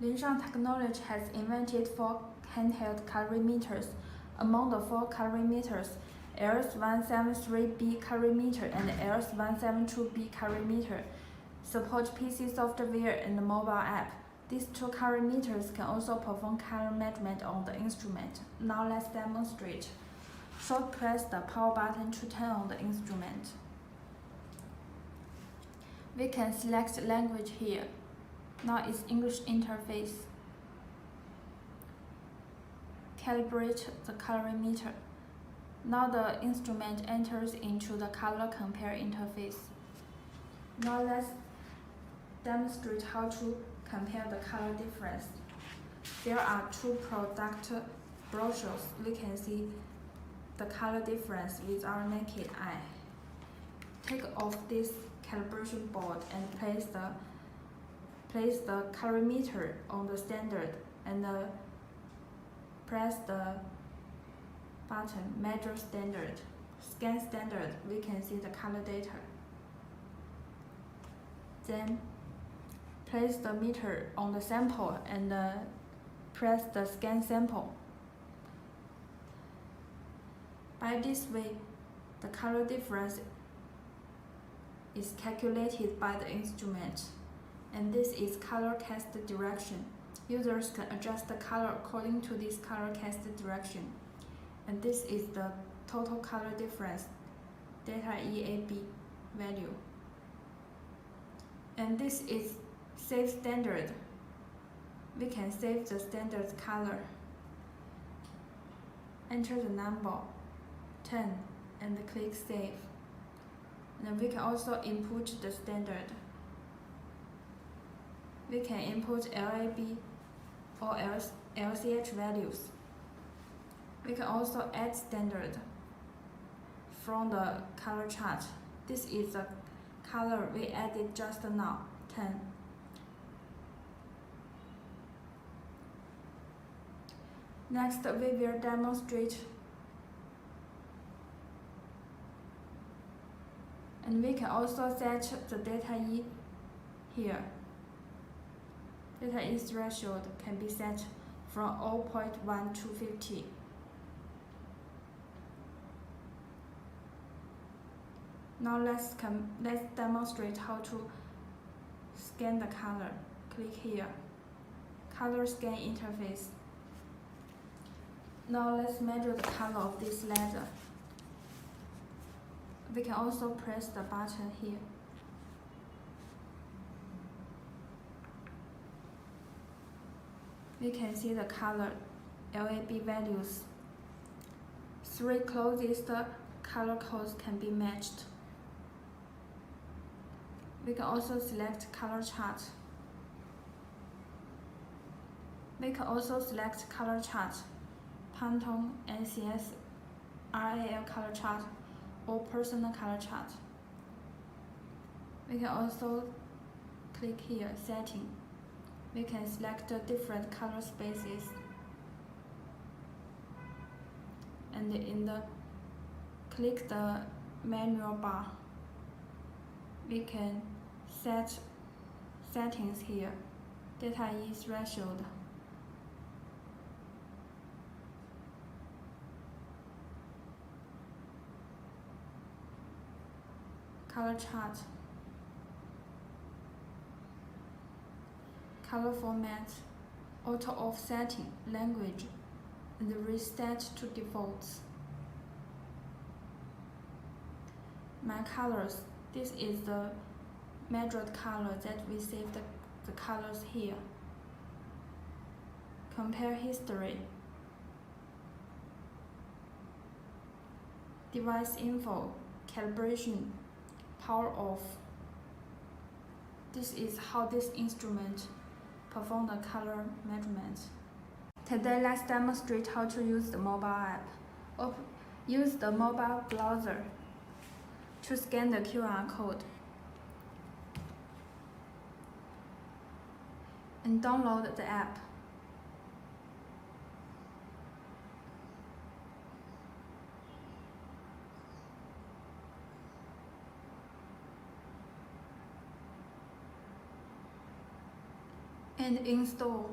Linshan Technology has invented 4 handheld colorimeters. Among the 4 colorimeters, LS173B colorimeter and LS172B colorimeter support PC software and mobile app. These 2 colorimeters can also perform color measurement on the instrument. Now let's demonstrate. Short press the power button to turn on the instrument. We can select language here. Now it's English interface. Calibrate the colorimeter. Now the instrument enters into the color compare interface. Now let's demonstrate how to compare the color difference. There are 2 product brochures. We can see the color difference with our naked eye. Take off this calibration board and place the colorimeter on the standard and press the button measure standard. Scan standard, we can see the color data. Then place the meter on the sample and press the scan sample. By this way, the color difference is calculated by the instrument, and this is color cast direction. Users can adjust the color according to this color cast direction. And this is the total color difference, delta EAB value. And this is save standard. We can save the standard color. Enter the number 10 and click save. And we can also input the standard. We can input LAB or LCH values. We can also add standard from the color chart. This is the color we added just now, 10. Next, we will demonstrate, and we can also set the delta E here. Delta E threshold can be set from 0.1 to 50. Now let's demonstrate how to scan the color. Click here, color scan interface. Now let's measure the color of this letter. We can also press the button here. We can see the color LAB values. 3 closest color codes can be matched. We can also select color chart. We can also select color chart, Pantone, NCS, RAL color chart, or personal color chart. We can also click here, setting. We can select different color spaces. And click the manual bar. We can set settings here, delta E threshold. Color chart, color format, auto offsetting, language, and reset to defaults. My colors, this is the measured color that we saved the colors here. Compare history. Device info, calibration, power off. This is how this instrument performs the color measurement. Today let's demonstrate how to use the mobile app. Use the mobile browser to scan the QR code and download the app. and install.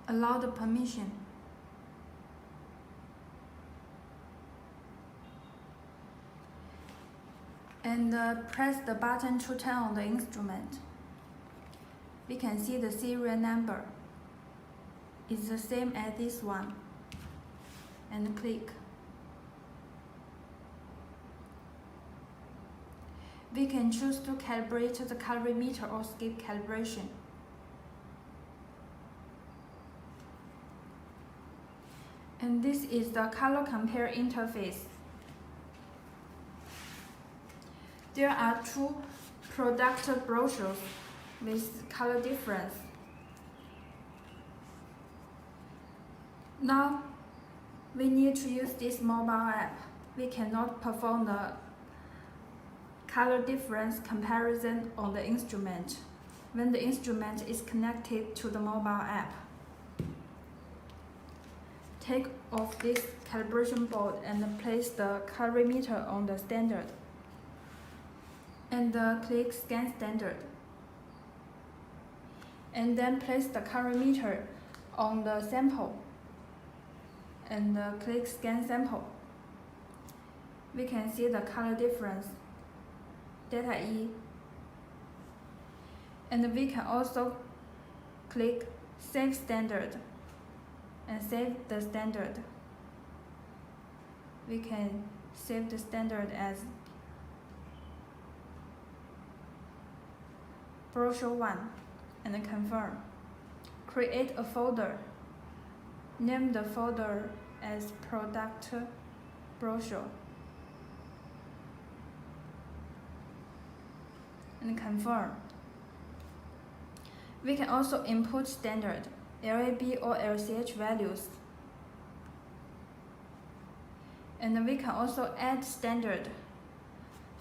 Allow the permission. And press the button to turn on the instrument. We can see the serial number is the same as this one. And click. We can choose to calibrate the colorimeter or skip calibration. And this is the color compare interface. There are two product brochures with color difference. Now, we need to use this mobile app. We cannot perform the color difference comparison on the instrument when the instrument is connected to the mobile app. Take off this calibration board and place the colorimeter on the standard. And click Scan Standard. And then place the colorimeter on the sample. And click Scan Sample. We can see the color difference, data E. And we can also click Save Standard and save the standard. We can save the standard as brochure 1 and confirm. Create a folder. Name the folder as product brochure and confirm. We can also input standard, LAB or LCH values. And we can also add standard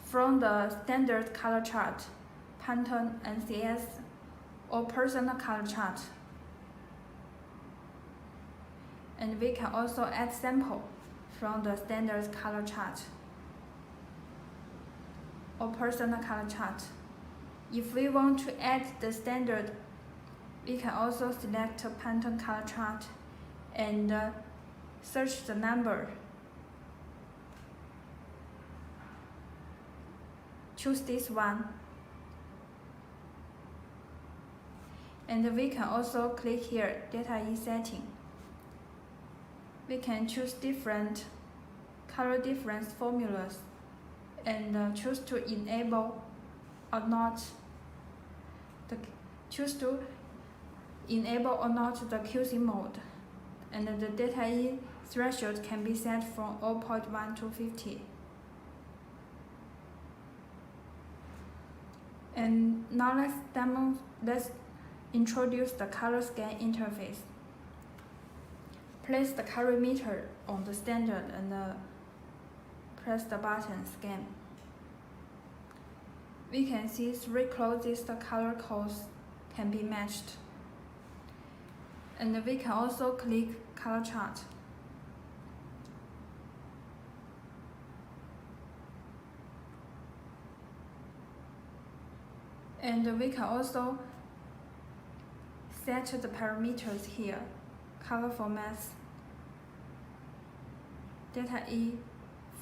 from the standard color chart, Pantone, NCS, or personal color chart. And we can also add sample from the standard color chart or personal color chart. If we want to add the standard, we can also select a Pantone color chart and search the number. Choose this one. And we can also click here, Data E setting. We can choose different color difference formulas and choose to enable or not the QC mode. And the data E threshold can be set from 0.1 to 50. And now let's introduce the color scan interface. Place the colorimeter on the standard and press the button Scan. We can see 3 closest color codes can be matched. And we can also click color chart. And we can also set the parameters here, color formats, data E,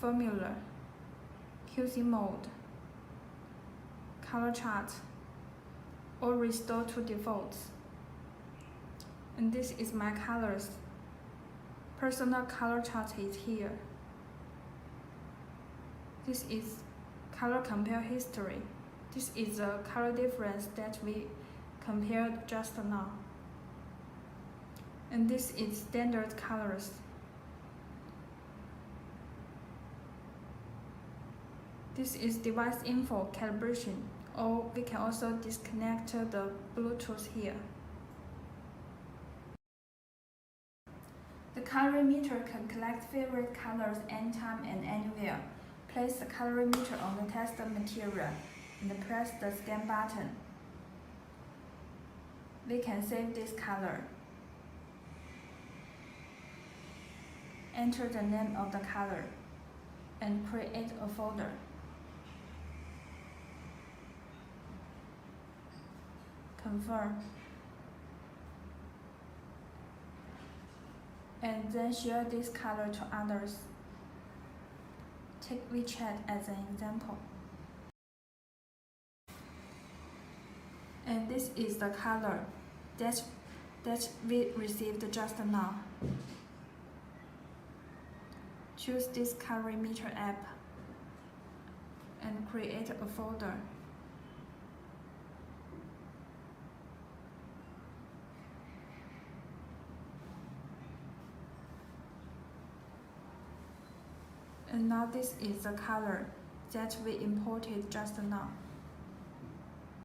formula, QC mode, color chart, or restore to defaults. And this is my colors. Personal color chart is here. This is color compare history. This is the color difference that we compared just now. And this is standard colors. This is device info calibration, or we can also disconnect the Bluetooth here. The colorimeter can collect favorite colors anytime and anywhere. Place the colorimeter on the test material and press the scan button. We can save this color. Enter the name of the color and create a folder. confirm, and then share this color to others. Take WeChat as an example. And this is the color that we received just now. Choose this colorimeter app and create a folder. And now this is the color that we imported just now.